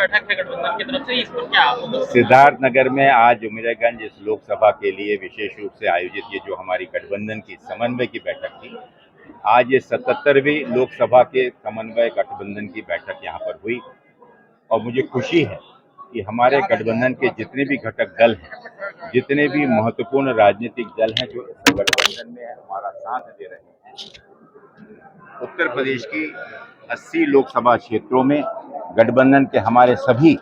बैठक है गठबंधन की तरफ से, इस पर क्या सिद्धार्थनगर में आज उमिरगंज इस लोकसभा के लिए विशेष रूप से आयोजित ये जो हमारी गठबंधन की समन्वय की बैठक थी, आज ये 77वीं लोकसभा के समन्वय गठबंधन की बैठक यहाँ पर हुई। और मुझे खुशी है कि हमारे गठबंधन के जितने भी घटक दल हैं, जितने भी महत्वपूर्ण राजनीतिक दल हैं जो इस गठबंधन में हमारा साथ दे रहे हैं, उत्तर प्रदेश की 80 लोकसभा क्षेत्रों में गठबंधन के हमारे सभी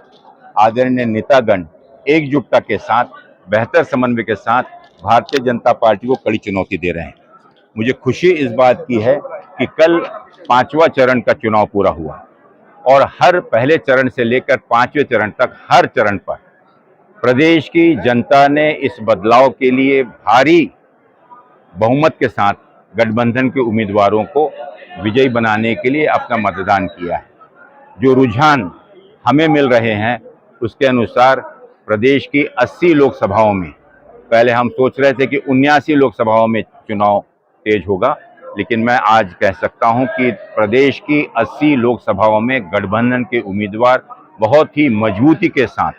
आदरणीय नेतागण एकजुटता के साथ, बेहतर समन्वय के साथ भारतीय जनता पार्टी को कड़ी चुनौती दे रहे हैं। मुझे खुशी इस बात की है कि कल 5वां चरण का चुनाव पूरा हुआ और हर पहले चरण से लेकर 5वें चरण तक हर चरण पर प्रदेश की जनता ने इस बदलाव के लिए भारी बहुमत के साथ गठबंधन के उम्मीदवारों को विजयी बनाने के लिए अपना मतदान किया है। जो रुझान हमें मिल रहे हैं उसके अनुसार प्रदेश की 80 लोकसभाओं में, पहले हम सोच रहे थे कि 79 लोकसभाओं में चुनाव तेज होगा, लेकिन मैं आज कह सकता हूं कि प्रदेश की 80 लोकसभाओं में गठबंधन के उम्मीदवार बहुत ही मजबूती के साथ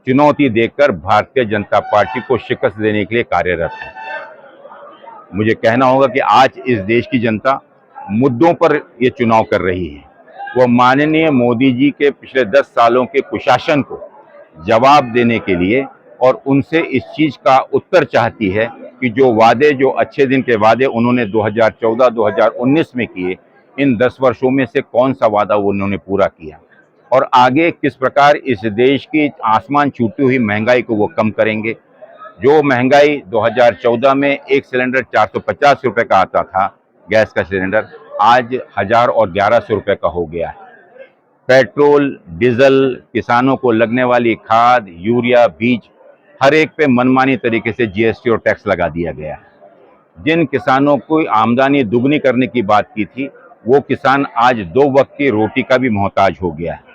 चुनौती देकर भारतीय जनता पार्टी को शिकस्त देने के लिए कार्यरत है। मुझे कहना होगा कि आज इस देश की जनता मुद्दों पर ये चुनाव कर रही है। वह माननीय मोदी जी के पिछले 10 सालों के कुशासन को जवाब देने के लिए और उनसे इस चीज का उत्तर चाहती है कि जो वादे, जो अच्छे दिन के वादे उन्होंने 2014-2019 में किए, इन 10 वर्षों में से कौन सा वादा उन्होंने पूरा किया और आगे किस प्रकार इस देश की आसमान छूती हुई महंगाई को वो कम करेंगे। जो महंगाई 2014 में एक सिलेंडर 450 रुपए का आता था, गैस का सिलेंडर, आज 1000 और 1100 रुपए का हो गया है। पेट्रोल, डीजल, किसानों को लगने वाली खाद, यूरिया, बीज, हर एक पे मनमानी तरीके से जीएसटी और टैक्स लगा दिया गया है। जिन किसानों को आमदनी दुगनी करने की बात की थी, वो किसान आज 2 वक्त की रोटी का भी मोहताज हो गया है।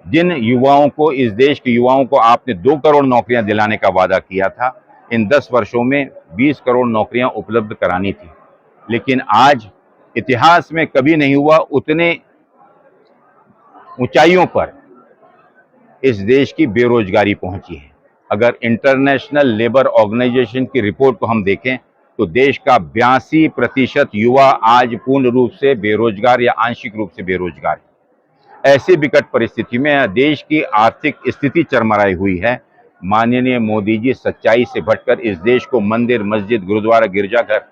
जिन युवाओं को, इस देश के युवाओं को आपने 2 करोड़ नौकरियां दिलाने का वादा किया था, इन 10 वर्षों में 20 करोड़ नौकरियां उपलब्ध करानी थी, लेकिन आज इतिहास में कभी नहीं हुआ उतने ऊंचाइयों पर इस देश की बेरोजगारी पहुंची है। अगर इंटरनेशनल लेबर ऑर्गेनाइजेशन की रिपोर्ट को हम देखें तो देश का 82% युवा आज पूर्ण रूप से बेरोजगार या आंशिक रूप से बेरोजगार है। ऐसी विकट परिस्थिति में देश की आर्थिक स्थिति चरमराई हुई है। माननीय मोदी जी सच्चाई से भटकर इस देश को मंदिर, मस्जिद, गुरुद्वारा, गिरजाघर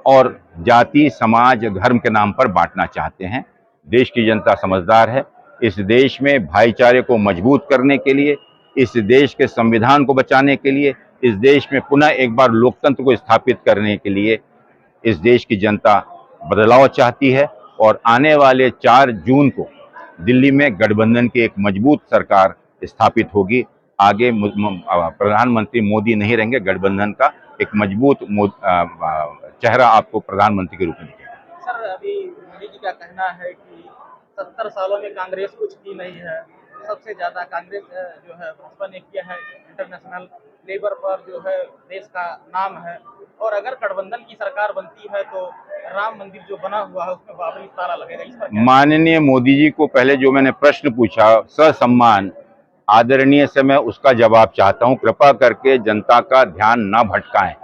और जाति, समाज, धर्म के नाम पर बांटना चाहते हैं। देश की जनता समझदार है। इस देश में भाईचारे को मजबूत करने के लिए, इस देश के संविधान को बचाने के लिए, इस देश में पुनः एक बार लोकतंत्र को स्थापित करने के लिए इस देश की जनता बदलाव चाहती है और आने वाले 4 जून को दिल्ली में गठबंधन की एक मजबूत सरकार स्थापित होगी। आगे प्रधानमंत्री मोदी नहीं रहेंगे, गठबंधन का एक मजबूत चेहरा आपको प्रधानमंत्री के रूप में दिखेगा। सर, अभी मोदी जी का कहना है कि 70 सालों में कांग्रेस कुछ की नहीं है, सबसे ज्यादा कांग्रेस जो है भाजपा ने किया है, इंटरनेशनल लेबर पर जो है देश का नाम है, और अगर गठबंधन की सरकार बनती है तो राम मंदिर जो बना हुआ है उसमें बाबरी ताला लगेगा। इस पर माननीय मोदी जी को पहले जो मैंने प्रश्न पूछा ससम्मान आदरणीय से, मैं उसका जवाब चाहता हूं। कृपा करके जनता का ध्यान ना भटकाएं।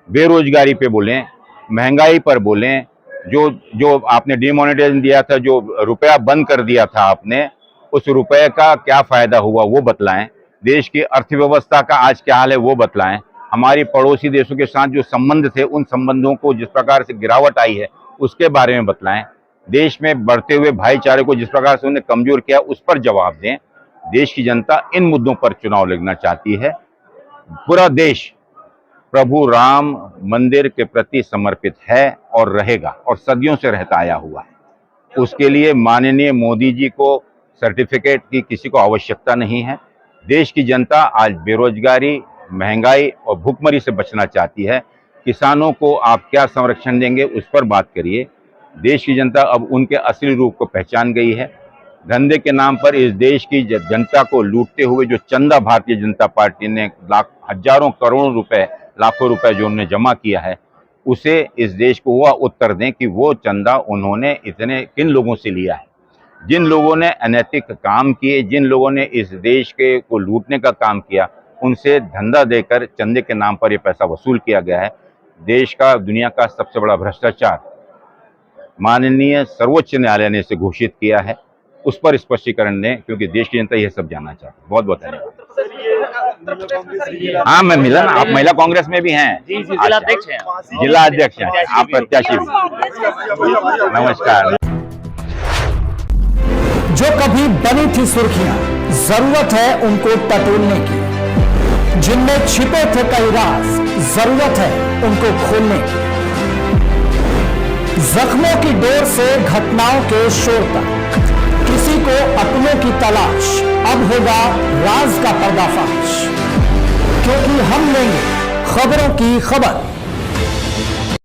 बेरोजगारी पे बोलें, महंगाई पर बोलें, जो आपने डिमोनेटाइजेशन दिया था, जो रुपया बंद कर दिया था आपने, उस रुपये का क्या फायदा हुआ वो बतलाएं। देश की अर्थव्यवस्था का आज क्या हाल है वो बतलाएं। हमारी पड़ोसी देशों के साथ जो संबंध थे, उन संबंधों को जिस प्रकार से गिरावट आई है उसके बारे में बतलाएं। देश में बढ़ते हुए भाईचारे को जिस प्रकार से उन्हें कमजोर किया उस पर जवाब दें। देश की जनता इन मुद्दों पर चुनाव लड़ना चाहती है। पूरा देश प्रभु राम मंदिर के प्रति समर्पित है और रहेगा और सदियों से रहता आया हुआ है। उसके लिए माननीय मोदी जी को सर्टिफिकेट की किसी को आवश्यकता नहीं है। देश की जनता आज बेरोजगारी, महंगाई और भूखमरी से बचना चाहती है। किसानों को आप क्या संरक्षण देंगे उस पर बात करिए। देश की जनता अब उनके असली रूप को पहचान गई है। धंधे के नाम पर इस देश की जनता को लूटते हुए जो चंदा भारतीय जनता पार्टी ने हजारों करोड़ रुपए, लाखों रुपए जो उन्होंने जमा किया है, उसे इस देश को वह उत्तर दें कि वो चंदा उन्होंने इतने किन लोगों से लिया है। जिन लोगों ने अनैतिक काम किए, जिन लोगों ने इस देश के को लूटने का काम किया, उनसे धंधा देकर चंदे के नाम पर ये पैसा वसूल किया गया है। देश का, दुनिया का सबसे बड़ा भ्रष्टाचार माननीय सर्वोच्च न्यायालय ने इसे घोषित किया है। उस पर स्पष्टीकरण दें, क्योंकि देश की जनता यह सब जानना चाहती है। बहुत बहुत धन्यवाद। हाँ, मैं मिला ना, आप महिला कांग्रेस में भी हैं। जी जिला अध्यक्ष हैं। जिला अध्यक्ष हैं, आप प्रत्याशी भी। नमस्कार। जो कभी बनी थी सुर्खियां, जरूरत है उनको टटोलने की। जिनमें छिपे थे कई राज, जरूरत है उनको खोलने की। जख्मों की डोर से घटनाओं के शोर तक, किसी को अपनों की तलाश, अब होगा राज का पर्दाफाश। क्योंकि हम लेंगे खबरों की खबर।